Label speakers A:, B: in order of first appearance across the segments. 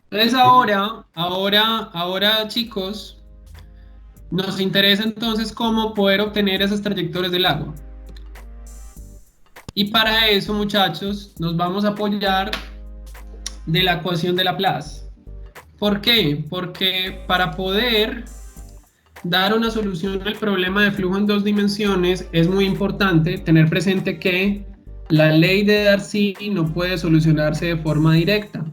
A: Entonces ahora chicos, nos interesa entonces cómo poder obtener esas trayectorias del agua. Y para eso, muchachos, nos vamos a apoyar de la ecuación de Laplace. ¿Por qué? Porque para poder dar una solución al problema de flujo en dos dimensiones es muy importante tener presente que la ley de Darcy no puede solucionarse de forma directa.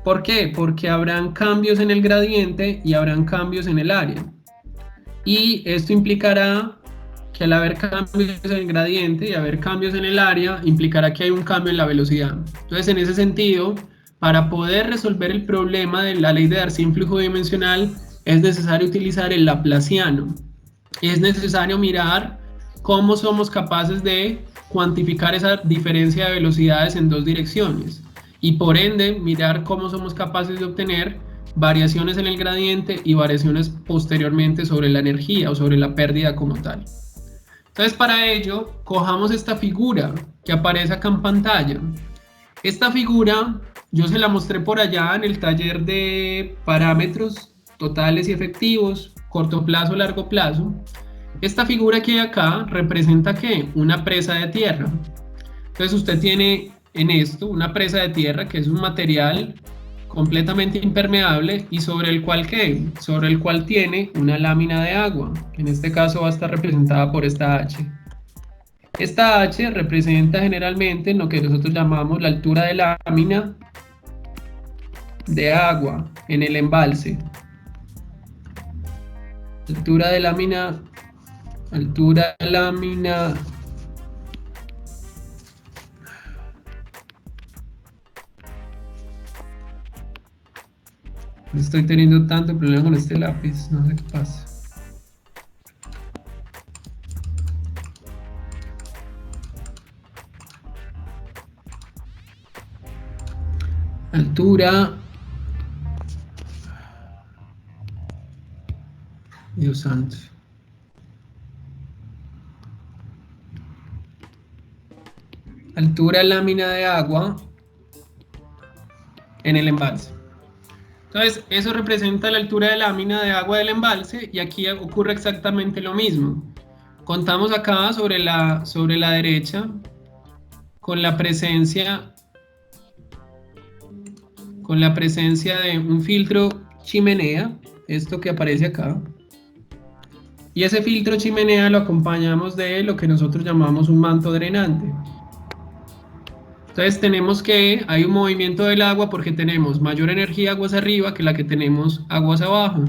A: ¿Por qué? Porque habrán cambios en el gradiente y habrán cambios en el área. Y esto implicará que al haber cambios en el gradiente y haber cambios en el área, implicará que hay un cambio en la velocidad. Entonces, en ese sentido, para poder resolver el problema de la ley de Darcy en flujo dimensional, es necesario utilizar el laplaciano. Es necesario mirar cómo somos capaces de cuantificar esa diferencia de velocidades en dos direcciones y por ende mirar cómo somos capaces de obtener variaciones en el gradiente y variaciones posteriormente sobre la energía o sobre la pérdida como tal. Entonces para ello, cojamos esta figura que aparece acá en pantalla. Esta figura yo se la mostré por allá en el taller de parámetros totales y efectivos, corto plazo, largo plazo. Esta figura que hay acá representa ¿qué? Una presa de tierra. Entonces usted tiene en esto una presa de tierra que es un material completamente impermeable y sobre el cual ¿qué? Sobre el cual tiene una lámina de agua, que en este caso va a estar representada por esta H. Esta H representa generalmente lo que nosotros llamamos la altura de lámina de agua en el embalse. Altura de lámina, altura de lámina. Estoy teniendo tanto problema con este lápiz, no sé qué pasa. Altura. Dios santo. Altura lámina de agua en el embalse. Entonces, eso representa la altura de lámina de agua del embalse y aquí ocurre exactamente lo mismo. Contamos acá sobre la derecha con con la presencia de un filtro chimenea, esto que aparece acá. Y ese filtro chimenea lo acompañamos de lo que nosotros llamamos un manto drenante. Entonces tenemos que hay un movimiento del agua porque tenemos mayor energía aguas arriba que la que tenemos aguas abajo.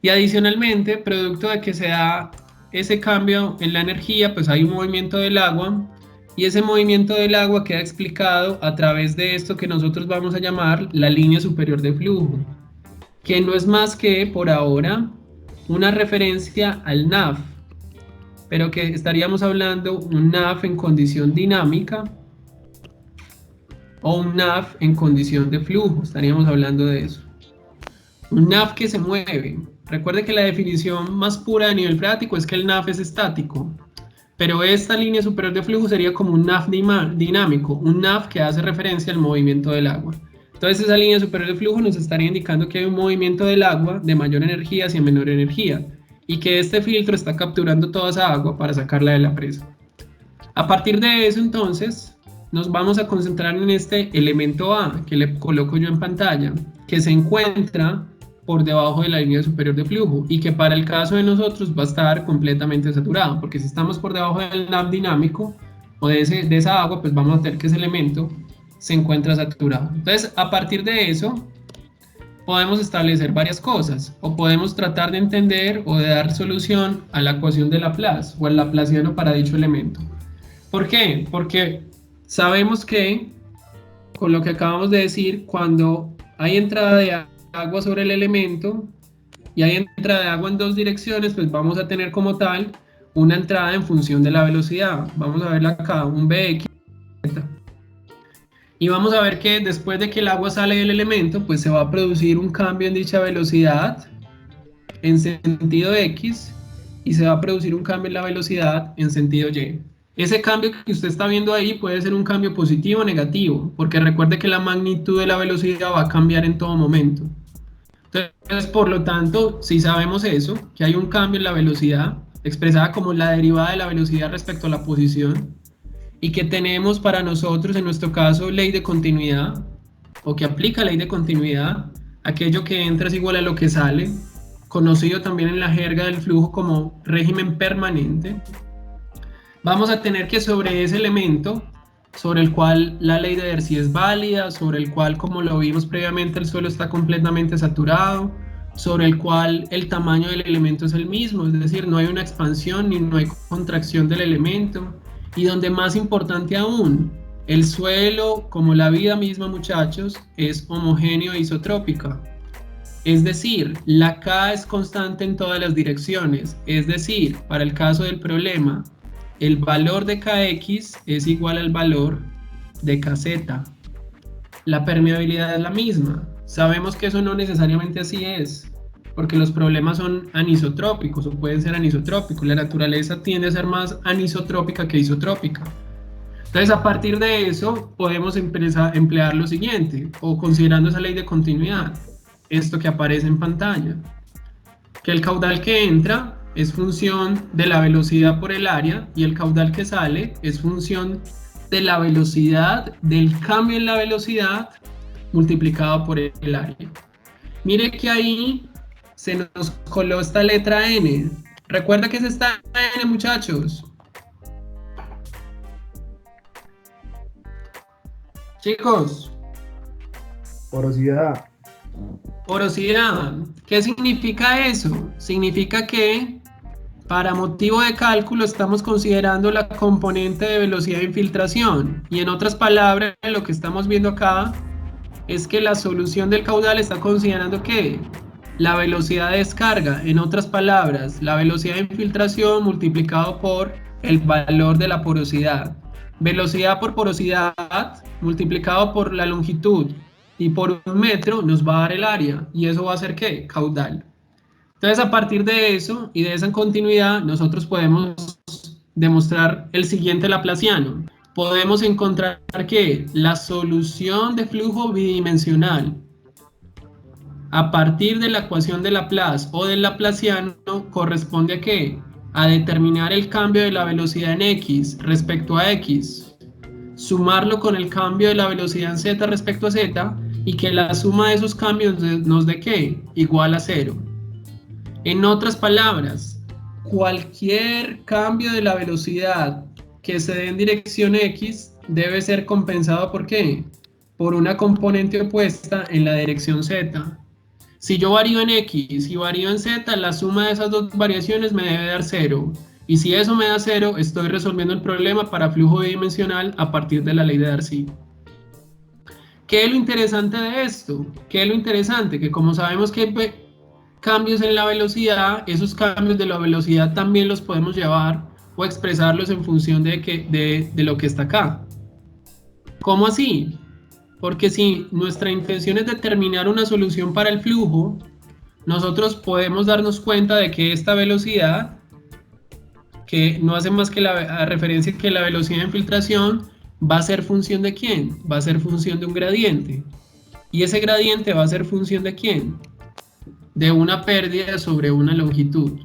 A: Y adicionalmente, producto de que se da ese cambio en la energía, pues hay un movimiento del agua y ese movimiento del agua queda explicado a través de esto que nosotros vamos a llamar la línea superior de flujo, que no es más que por ahora una referencia al NAF, pero que estaríamos hablando un NAF en condición dinámica o un NAF en condición de flujo, estaríamos hablando de eso. Un NAF que se mueve. Recuerde que la definición más pura a nivel práctico es que el NAF es estático, pero esta línea superior de flujo sería como un NAF dinámico, un NAF que hace referencia al movimiento del agua. Entonces esa línea superior de flujo nos estaría indicando que hay un movimiento del agua de mayor energía hacia menor energía y que este filtro está capturando toda esa agua para sacarla de la presa. A partir de eso entonces nos vamos a concentrar en este elemento A que le coloco yo en pantalla, que se encuentra por debajo de la línea superior de flujo y que para el caso de nosotros va a estar completamente saturado, porque si estamos por debajo del NAF dinámico o de esa agua, pues vamos a tener que ese elemento se encuentra saturado. Entonces, a partir de eso, podemos establecer varias cosas o podemos tratar de entender o de dar solución a la ecuación de Laplace o al laplaciano para dicho elemento. ¿Por qué? Porque sabemos que, con lo que acabamos de decir, cuando hay entrada de agua sobre el elemento y hay entrada de agua en dos direcciones, pues vamos a tener como tal una entrada en función de la velocidad. Vamos a verla acá, un Bx. Y vamos a ver que después de que el agua sale del elemento, pues se va a producir un cambio en dicha velocidad en sentido X y se va a producir un cambio en la velocidad en sentido Y. Ese cambio que usted está viendo ahí puede ser un cambio positivo o negativo, porque recuerde que la magnitud de la velocidad va a cambiar en todo momento. Entonces, por lo tanto, si sabemos eso, que hay un cambio en la velocidad, expresada como la derivada de la velocidad respecto a la posición, y que tenemos para nosotros, en nuestro caso, ley de continuidad, o que aplica ley de continuidad, aquello que entra es igual a lo que sale, conocido también en la jerga del flujo como régimen permanente. Vamos a tener que sobre ese elemento, sobre el cual la ley de Darcy es válida, sobre el cual, como lo vimos previamente, el suelo está completamente saturado, sobre el cual el tamaño del elemento es el mismo, es decir, no hay una expansión ni no hay contracción del elemento, y donde más importante aún, el suelo, como la vida misma, muchachos, es homogéneo e isotrópica. Es decir, la K es constante en todas las direcciones, es decir, para el caso del problema, el valor de Kx es igual al valor de Kz. La permeabilidad es la misma. Sabemos que eso no necesariamente así es, porque los problemas son anisotrópicos o pueden ser anisotrópicos. La naturaleza tiende a ser más anisotrópica que isotrópica. Entonces, a partir de eso, podemos emplear lo siguiente, o considerando esa ley de continuidad, esto que aparece en pantalla, que el caudal que entra es función de la velocidad por el área y el caudal que sale es función de la velocidad, del cambio en la velocidad multiplicado por el área. Mire que ahí se nos coló esta letra N. Recuerda que es esta N, muchachos. Chicos.
B: Porosidad.
A: Porosidad. ¿Qué significa eso? Significa que para motivo de cálculo estamos considerando la componente de velocidad de infiltración. Y en otras palabras, lo que estamos viendo acá es que la solución del caudal está considerando que la velocidad de descarga, en otras palabras, la velocidad de infiltración multiplicado por el valor de la porosidad. Velocidad por porosidad multiplicado por la longitud y por un metro nos va a dar el área. ¿Y eso va a ser qué? Caudal. Entonces, a partir de eso y de esa continuidad, nosotros podemos demostrar el siguiente laplaciano. Podemos encontrar que la solución de flujo bidimensional a partir de la ecuación de Laplace o del laplaciano corresponde a ¿qué? A determinar el cambio de la velocidad en x respecto a x, sumarlo con el cambio de la velocidad en z respecto a z y que la suma de esos cambios nos dé ¿qué? Igual a 0. En otras palabras, cualquier cambio de la velocidad que se dé en dirección x debe ser compensado ¿por qué? Por una componente opuesta en la dirección z. Si yo varío en x y varío en z, la suma de esas dos variaciones me debe dar 0. Y si eso me da 0, estoy resolviendo el problema para flujo bidimensional a partir de la ley de Darcy. ¿Qué es lo interesante de esto? ¿Qué es lo interesante? Que como sabemos que hay cambios en la velocidad, esos cambios de la velocidad también los podemos llevar o expresarlos en función de lo que está acá. ¿Cómo así? Porque si nuestra intención es determinar una solución para el flujo, nosotros podemos darnos cuenta de que esta velocidad, que no hace más que la referencia que la velocidad de infiltración, va a ser función de ¿quién? Va a ser función de un gradiente. ¿Y ese gradiente va a ser función de quién? De una pérdida sobre una longitud.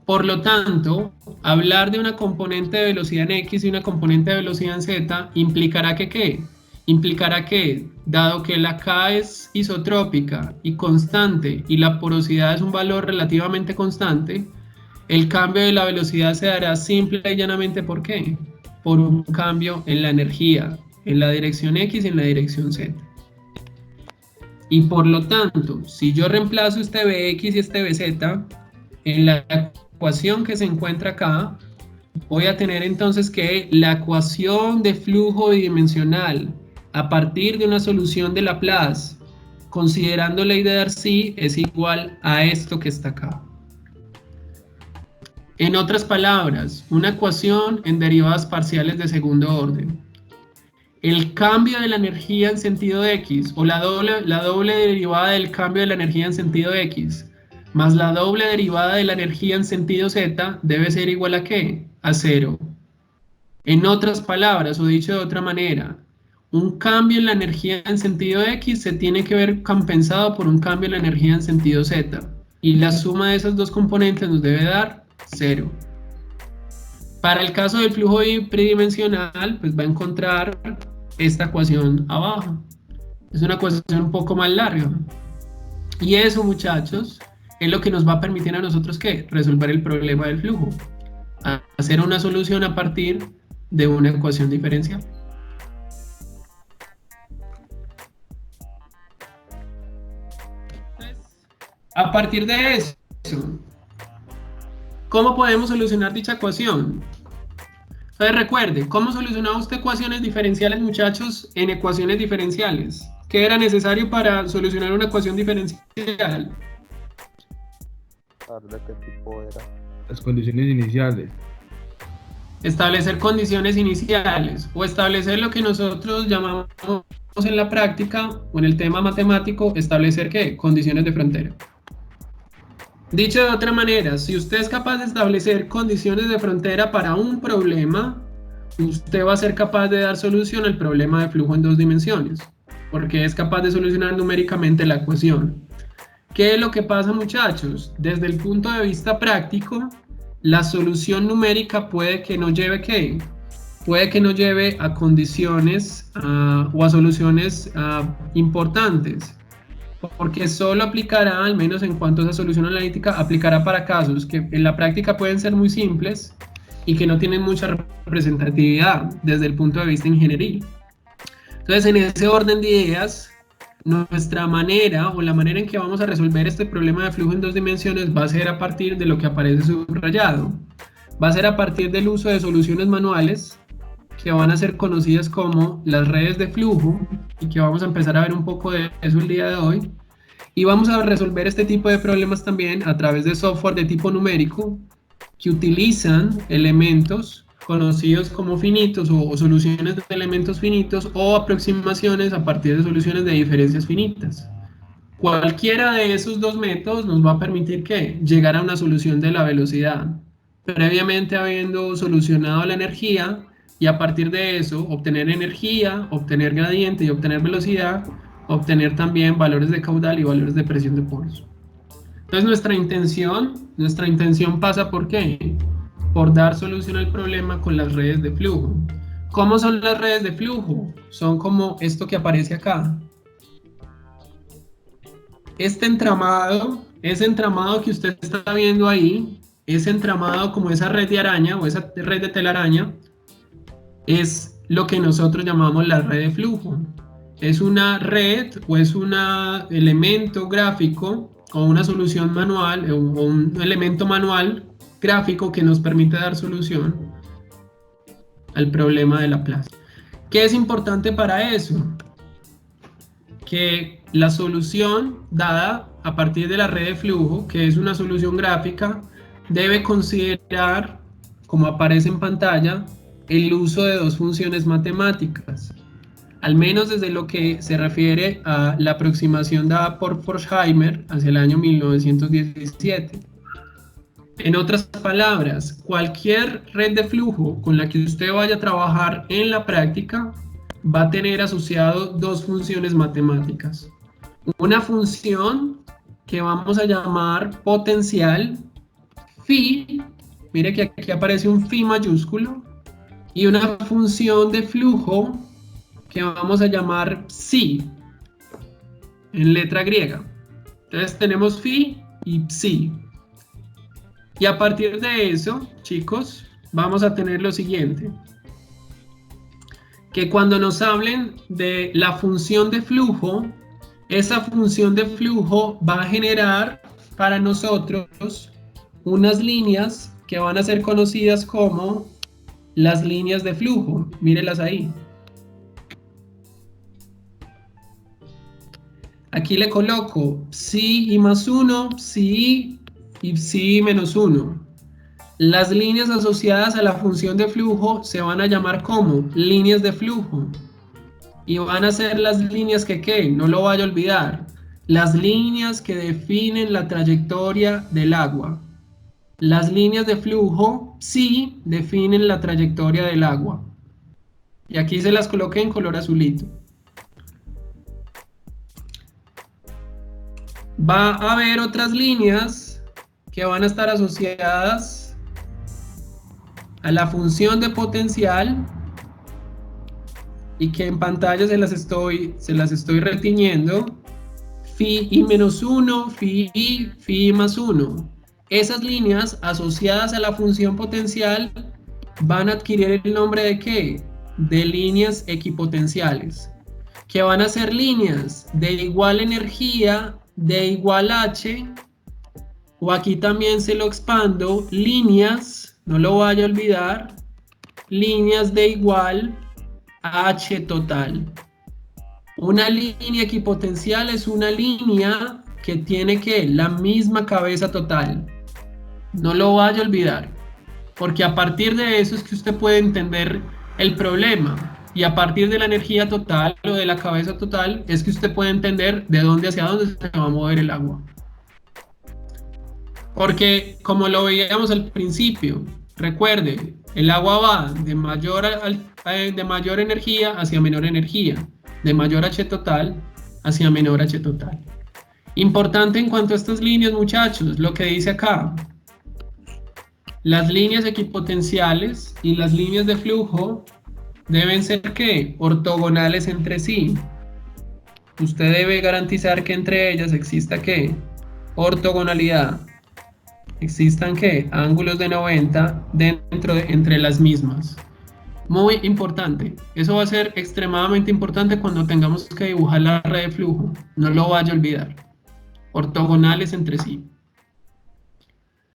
A: Por lo tanto, hablar de una componente de velocidad en X y una componente de velocidad en Z implicará que ¿qué? Implicará que, dado que la K es isotrópica y constante y la porosidad es un valor relativamente constante, el cambio de la velocidad se dará simple y llanamente ¿por qué? Por un cambio en la energía, en la dirección X y en la dirección Z. Y por lo tanto, si yo reemplazo este Bx y este Bz en la ecuación que se encuentra acá, voy a tener entonces que la ecuación de flujo bidimensional a partir de una solución de Laplace, considerando ley de Darcy, es igual a esto que está acá. En otras palabras, una ecuación en derivadas parciales de segundo orden. El cambio de la energía en sentido X, o la doble derivada del cambio de la energía en sentido X, más la doble derivada de la energía en sentido Z, debe ser igual a ¿qué? A 0. En otras palabras, o dicho de otra manera, un cambio en la energía en sentido X se tiene que ver compensado por un cambio en la energía en sentido Z. Y la suma de esos dos componentes nos debe dar cero. Para el caso del flujo tridimensional, pues va a encontrar esta ecuación abajo. Es una ecuación un poco más larga. Y eso, muchachos, es lo que nos va a permitir a nosotros ¿qué? Resolver el problema del flujo. Hacer una solución a partir de una ecuación diferencial. A partir de eso, ¿cómo podemos solucionar dicha ecuación? Entonces recuerde, ¿cómo solucionaba usted ecuaciones diferenciales, muchachos, en ecuaciones diferenciales? ¿Qué era necesario para solucionar una ecuación diferencial?
B: ¿De qué tipo era?
C: Las condiciones iniciales.
A: Establecer condiciones iniciales o establecer lo que nosotros llamamos en la práctica o en el tema matemático, establecer ¿qué? Condiciones de frontera. Dicho de otra manera, si usted es capaz de establecer condiciones de frontera para un problema, usted va a ser capaz de dar solución al problema de flujo en dos dimensiones, porque es capaz de solucionar numéricamente la ecuación. ¿Qué es lo que pasa, muchachos? Desde el punto de vista práctico, la solución numérica puede que no lleve ¿qué? Puede que no lleve a condiciones o a soluciones importantes, porque solo aplicará, al menos en cuanto a esa solución analítica, aplicará para casos que en la práctica pueden ser muy simples y que no tienen mucha representatividad desde el punto de vista ingenieril. Entonces, en ese orden de ideas, nuestra manera o la manera en que vamos a resolver este problema de flujo en dos dimensiones va a ser a partir de lo que aparece subrayado. Va a ser a partir del uso de soluciones manuales que van a ser conocidas como las redes de flujo y que vamos a empezar a ver un poco de eso el día de hoy. Y vamos a resolver este tipo de problemas también a través de software de tipo numérico que utilizan elementos conocidos como finitos o soluciones de elementos finitos o aproximaciones a partir de soluciones de diferencias finitas. Cualquiera de esos dos métodos nos va a permitir que llegar a una solución de la velocidad, previamente habiendo solucionado la energía y a partir de eso obtener energía, obtener gradiente y obtener velocidad, obtener también valores de caudal y valores de presión de poros. Entonces nuestra intención pasa ¿por qué? Por dar solución al problema con las redes de flujo. ¿Cómo son las redes de flujo? Son como esto que aparece acá. Este entramado, ese entramado que usted está viendo ahí, ese entramado como esa red de araña o esa red de telaraña, es lo que nosotros llamamos la red de flujo. Es una red o es un elemento gráfico o una solución manual o un elemento manual gráfico que nos permite dar solución al problema de la plaza. ¿Qué es importante para eso? Que la solución dada a partir de la red de flujo, que es una solución gráfica, debe considerar, como aparece en pantalla, el uso de dos funciones matemáticas, al menos desde lo que se refiere a la aproximación dada por Forchheimer hacia el año 1917. En otras palabras, cualquier red de flujo con la que usted vaya a trabajar en la práctica va a tener asociado dos funciones matemáticas. Una función que vamos a llamar potencial, phi, mire que aquí aparece un phi mayúsculo, y una función de flujo que vamos a llamar psi, en letra griega. Entonces tenemos phi y psi. Y a partir de eso, chicos, vamos a tener lo siguiente. Que cuando nos hablen de la función de flujo, esa función de flujo va a generar para nosotros unas líneas que van a ser conocidas como las líneas de flujo. Mírenlas ahí. Aquí le coloco psi y más 1, psi y psi menos 1. Las líneas asociadas a la función de flujo se van a llamar como líneas de flujo. Y van a ser las líneas que, ¿qué? No lo vaya a olvidar. Las líneas que definen la trayectoria del agua. Las líneas de flujo sí definen la trayectoria del agua. Y aquí se las coloqué en color azulito. Va a haber otras líneas que van a estar asociadas a la función de potencial y que en pantalla se las estoy retiñendo. Phi i menos 1, phi i, phi i más 1. Esas líneas asociadas a la función potencial van a adquirir el nombre de ¿qué? De líneas equipotenciales, que van a ser líneas de igual energía, de igual h, o aquí también se lo expando, líneas, no lo vaya a olvidar, líneas de igual h total. Una línea equipotencial es una línea que tiene que la misma cabeza total. No lo vaya a olvidar, porque a partir de eso es que usted puede entender el problema. Y a partir de la energía total o de la cabeza total es que usted puede entender de dónde hacia dónde se va a mover el agua. Porque como lo veíamos al principio, recuerde, el agua va de mayor energía hacia menor energía, de mayor H total hacia menor H total. Importante en cuanto a estas líneas, muchachos, lo que dice acá. Las líneas equipotenciales y las líneas de flujo deben ser ¿qué? Ortogonales entre sí. Usted debe garantizar que entre ellas exista ¿qué? Ortogonalidad. Existan ¿qué? Ángulos de 90 entre las mismas. Muy importante. Eso va a ser extremadamente importante cuando tengamos que dibujar la red de flujo. No lo vaya a olvidar. Ortogonales entre sí.